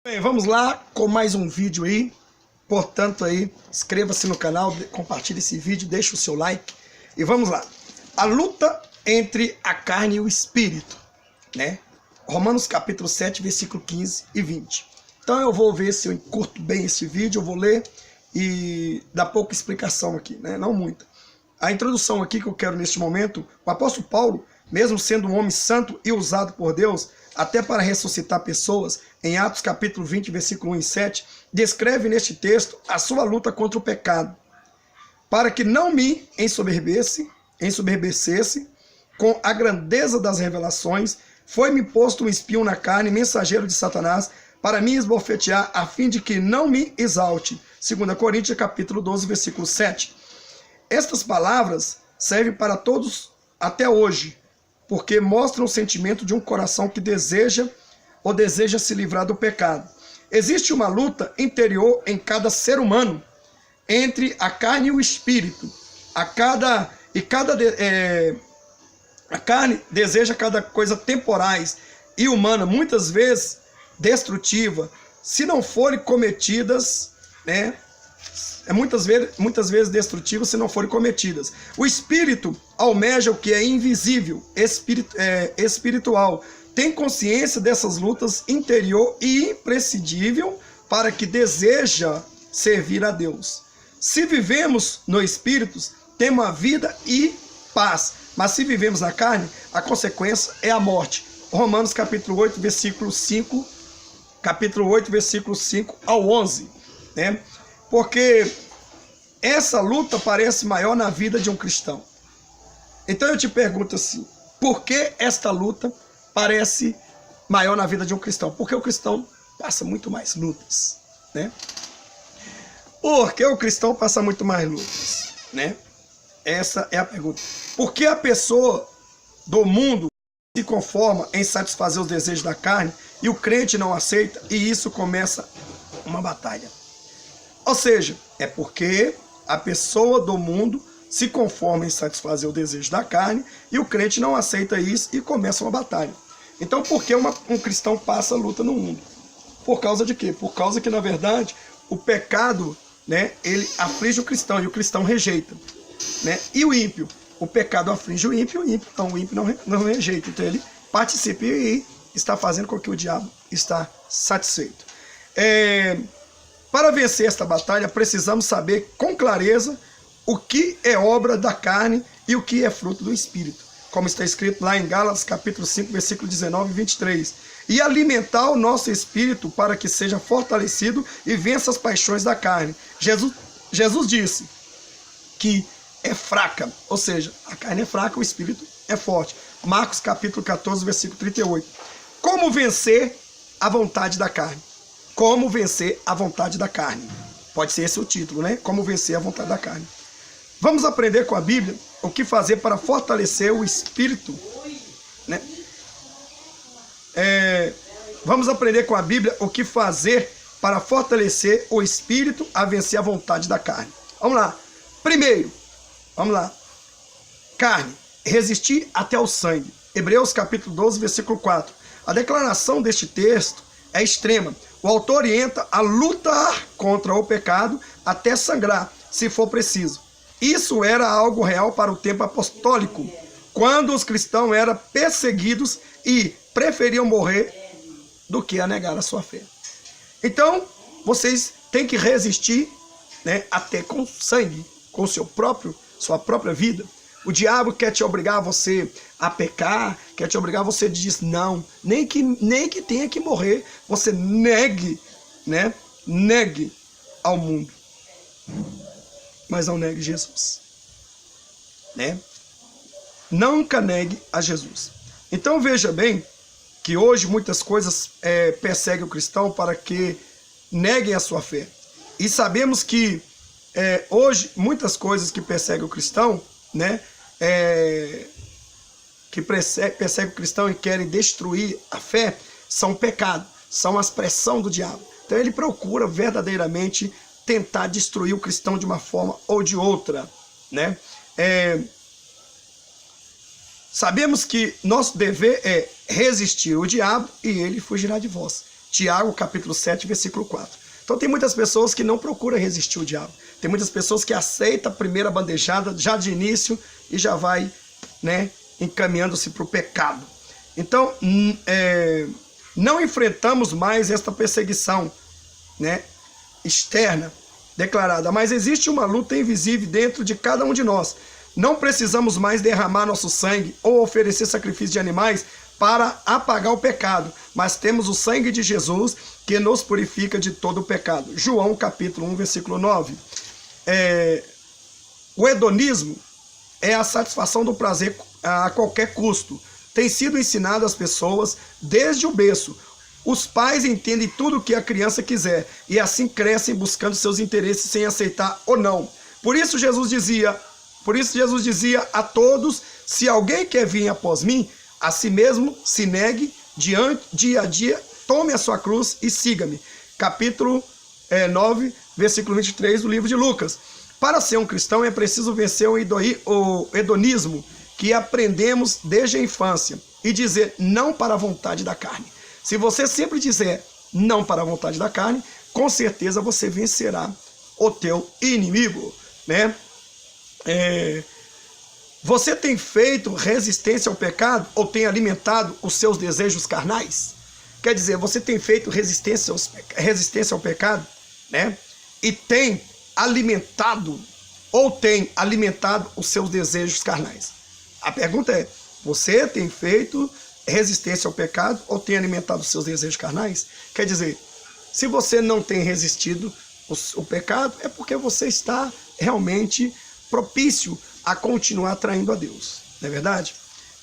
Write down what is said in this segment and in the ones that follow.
Bem, vamos lá com mais um vídeo aí. Portanto aí, inscreva-se no canal, compartilhe esse vídeo, deixe o seu like e vamos lá. A luta entre a carne e o espírito, né? Romanos capítulo 7, versículo 15 e 20. Então eu vou ver se eu encurto bem esse vídeo, eu vou ler e dar pouca explicação aqui, né? Não muita. A introdução aqui que eu quero neste momento, o apóstolo Paulo, mesmo sendo um homem santo e usado por Deus, até para ressuscitar pessoas, em Atos capítulo 20, versículo 1 e 7, descreve neste texto a sua luta contra o pecado, para que não me ensoberbecesse com a grandeza das revelações, foi-me posto um espinho na carne, mensageiro de Satanás, para me esbofetear, a fim de que não me exalte. 2 Coríntios capítulo 12, versículo 7. Estas palavras servem para todos até hoje, porque mostram o sentimento de um coração que deseja se livrar do pecado. Existe uma luta interior em cada ser humano entre a carne e o espírito. A carne deseja cada coisa temporais e humana, muitas vezes destrutiva, se não forem cometidas, né? Muitas vezes destrutivas se não forem cometidas. O espírito almeja o que é invisível, espiritual. Tem consciência dessas lutas interior e imprescindível para que deseja servir a Deus. Se vivemos no espírito, temos a vida e paz. Mas se vivemos na carne, a consequência é a morte. Romanos capítulo 8, versículo 5, capítulo 8, versículo 5 ao 11, né? Porque essa luta parece maior na vida de um cristão. Então eu te pergunto assim, por que esta luta parece maior na vida de um cristão? Porque o cristão passa muito mais lutas, né? Porque o cristão passa muito mais lutas, né? Essa é a pergunta. Por que a pessoa do mundo se conforma em satisfazer os desejos da carne e o crente não aceita e isso começa uma batalha? Ou seja, é porque a pessoa do mundo se conforma em satisfazer o desejo da carne e o crente não aceita isso e começa uma batalha. Então, por que um cristão passa a luta no mundo? Por causa de quê? Por causa que, na verdade, o pecado, né, ele aflige o cristão e o cristão rejeita, né? E o ímpio? O pecado aflige o ímpio não rejeita. Então, ele participa e está fazendo com que o diabo está satisfeito. Para vencer esta batalha, precisamos saber com clareza o que é obra da carne e o que é fruto do Espírito. Como está escrito lá em Gálatas capítulo 5, versículo 19 e 23. E alimentar o nosso espírito para que seja fortalecido e vença as paixões da carne. Jesus disse que é fraca, ou seja, a carne é fraca, o espírito é forte. Marcos capítulo 14, versículo 38. Como vencer a vontade da carne? Como vencer a vontade da carne. Pode ser esse o título, né? Como vencer a vontade da carne. Vamos aprender com a Bíblia o que fazer para fortalecer o espírito, né? Vamos aprender com a Bíblia o que fazer para fortalecer o espírito a vencer a vontade da carne. Vamos lá. Primeiro, vamos lá. Carne, resistir até o sangue. Hebreus capítulo 12, versículo 4. A declaração deste texto é extrema. O autor orienta a lutar contra o pecado até sangrar, se for preciso. Isso era algo real para o tempo apostólico, quando os cristãos eram perseguidos e preferiam morrer do que a negar a sua fé. Então, vocês têm que resistir, né, até com sangue, com sua própria vida. O diabo quer te obrigar você a pecar, quer te obrigar você a dizer não, nem que tenha que morrer, você negue, né? Negue ao mundo, mas não negue Jesus, né? Nunca negue a Jesus. Então veja bem que hoje muitas coisas perseguem o cristão para que neguem a sua fé. E sabemos que hoje muitas coisas que perseguem o cristão, né? Que perseguem o cristão e querem destruir a fé, são pecado, são as pressões do diabo. Então ele procura verdadeiramente tentar destruir o cristão de uma forma ou de outra, né? Sabemos que nosso dever é resistir ao diabo e ele fugirá de vós. Tiago, capítulo 7, versículo 4. Então tem muitas pessoas que não procuram resistir o diabo. Tem muitas pessoas que aceitam a primeira bandejada já de início e já vai, né, encaminhando-se para o pecado. Então, não enfrentamos mais esta perseguição, né, externa, declarada, mas existe uma luta invisível dentro de cada um de nós. Não precisamos mais derramar nosso sangue ou oferecer sacrifício de animais para apagar o pecado, mas temos o sangue de Jesus que nos purifica de todo o pecado. João capítulo 1, versículo 9. O hedonismo é a satisfação do prazer a qualquer custo. Tem sido ensinado às pessoas desde o berço. Os pais entendem tudo o que a criança quiser e assim crescem buscando seus interesses sem aceitar ou não. Por isso Jesus dizia a todos: se alguém quer vir após mim, a si mesmo se negue dia a dia, tome a sua cruz e siga-me. Capítulo 9, versículo 23 do livro de Lucas. Para ser um cristão é preciso vencer o hedonismo que aprendemos desde a infância e dizer não para a vontade da carne. Se você sempre dizer não para a vontade da carne, com certeza você vencerá o teu inimigo, né? Você tem feito resistência ao pecado ou tem alimentado os seus desejos carnais? Quer dizer, você tem feito resistência ao pecado, né? E tem alimentado os seus desejos carnais. A pergunta é: você tem feito resistência ao pecado ou tem alimentado os seus desejos carnais? Quer dizer, se você não tem resistido o pecado, é porque você está realmente propício a continuar traindo a Deus, não é verdade?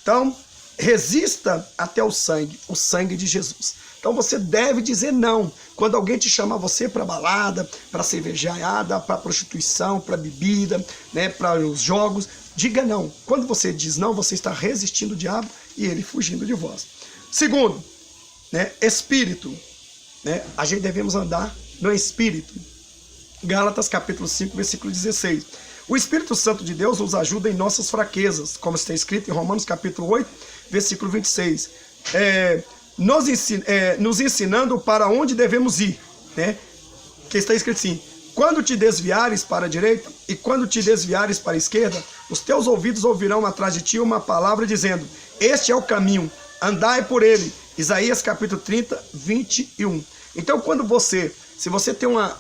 Então, resista até o sangue de Jesus. Então você deve dizer não. Quando alguém te chamar você para balada, para cervejada, para prostituição, para bebida, né, para os jogos, diga não. Quando você diz não, você está resistindo o diabo e ele fugindo de vós. Segundo, né, espírito. Né, a gente devemos andar no espírito. Gálatas capítulo 5, versículo 16. O Espírito Santo de Deus nos ajuda em nossas fraquezas, como está escrito em Romanos capítulo 8, versículo 26. Nos ensinando para onde devemos ir, né? Que está escrito assim: quando te desviares para a direita e quando te desviares para a esquerda, os teus ouvidos ouvirão atrás de ti uma palavra dizendo: este é o caminho, andai por ele. Isaías capítulo 30, 21. Então, se você tem uma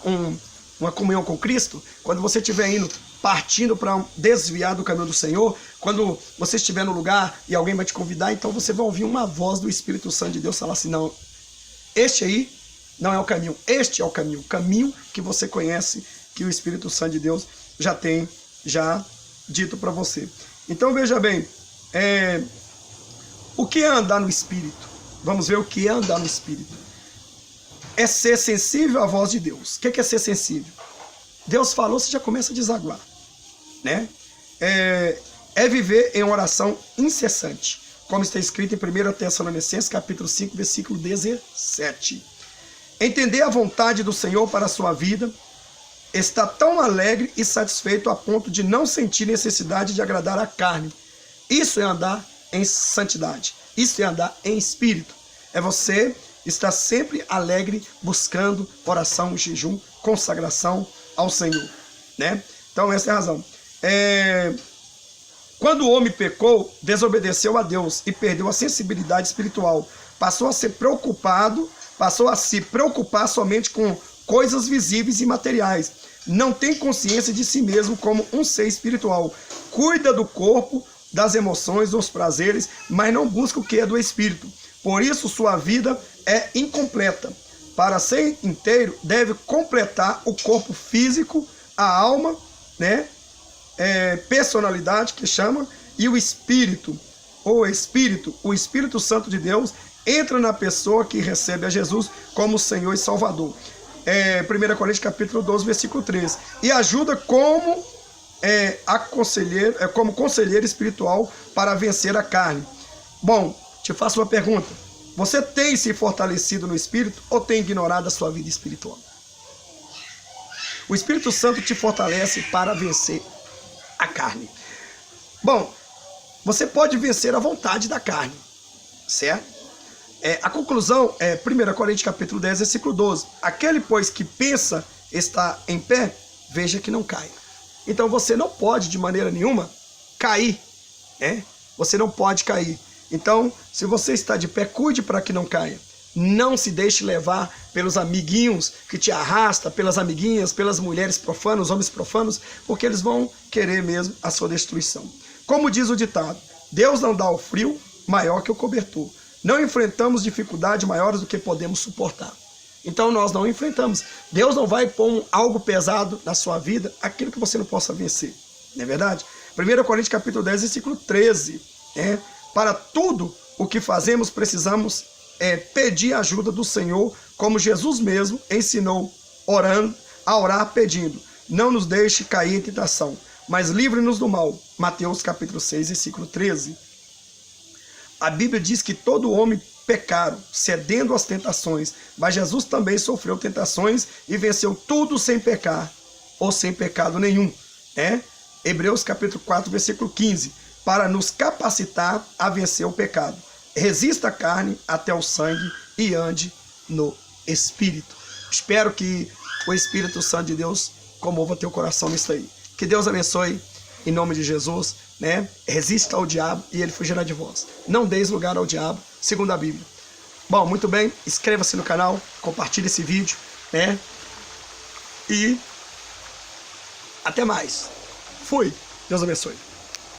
comunhão com Cristo, quando você estiver partindo para desviar do caminho do Senhor, quando você estiver no lugar e alguém vai te convidar, então você vai ouvir uma voz do Espírito Santo de Deus falar assim: não, este aí não é o caminho, este é o caminho que você conhece, que o Espírito Santo de Deus já tem dito para você. Então veja bem, o que é andar no Espírito? Vamos ver o que é andar no Espírito. É ser sensível à voz de Deus. O que é ser sensível? Deus falou, você já começa a desaguar, né? É viver em oração incessante, como está escrito em 1 Tessalonicenses, capítulo 5, versículo 17. Entender a vontade do Senhor para a sua vida, está tão alegre e satisfeito a ponto de não sentir necessidade de agradar a carne. Isso é andar em santidade, isso é andar em espírito. É você estar sempre alegre, buscando oração, jejum, consagração ao Senhor, né? Então essa é a razão. Quando o homem pecou, desobedeceu a Deus e perdeu a sensibilidade espiritual, passou a se preocupar somente com coisas visíveis e materiais. Não tem consciência de si mesmo como um ser espiritual. Cuida do corpo, das emoções, dos prazeres, mas não busca o que é do espírito. Por isso sua vida é incompleta. Para ser inteiro, deve completar o corpo físico, a alma, né? Personalidade, que chama, e o Espírito. O Espírito Santo de Deus entra na pessoa que recebe a Jesus como Senhor e Salvador. 1 Coríntios capítulo 12, versículo 13. E ajuda como conselheiro espiritual para vencer a carne. Bom, te faço uma pergunta. Você tem se fortalecido no Espírito ou tem ignorado a sua vida espiritual? O Espírito Santo te fortalece para vencer a carne. Bom, você pode vencer a vontade da carne, certo? A conclusão é 1 Coríntios capítulo 10, versículo 12. Aquele, pois, que pensa estar em pé, veja que não caia. Então você não pode de maneira nenhuma cair, né? Você não pode cair. Então, se você está de pé, cuide para que não caia. Não se deixe levar pelos amiguinhos que te arrastam, pelas amiguinhas, pelas mulheres profanas, homens profanos, porque eles vão querer mesmo a sua destruição. Como diz o ditado, Deus não dá o frio maior que o cobertor. Não enfrentamos dificuldades maiores do que podemos suportar. Então nós não enfrentamos. Deus não vai pôr algo pesado na sua vida, aquilo que você não possa vencer. Não é verdade? 1 Coríntios capítulo 10, versículo 13. Para tudo o que fazemos, precisamos pedir a ajuda do Senhor, como Jesus mesmo ensinou, orando, a orar pedindo. Não nos deixe cair em tentação, mas livre-nos do mal. Mateus capítulo 6, versículo 13. A Bíblia diz que todo homem pecaram, cedendo às tentações, mas Jesus também sofreu tentações e venceu tudo sem pecar, ou sem pecado nenhum. Hebreus capítulo 4, versículo 15, para nos capacitar a vencer o pecado. Resista a carne até o sangue e ande no Espírito. Espero que o Espírito Santo de Deus comova teu coração nisso aí. Que Deus abençoe, em nome de Jesus, Resista ao diabo e ele fugirá de vós. Não deis lugar ao diabo, segundo a Bíblia. Bom, muito bem, inscreva-se no canal, compartilhe esse vídeo, E até mais. Fui. Deus abençoe.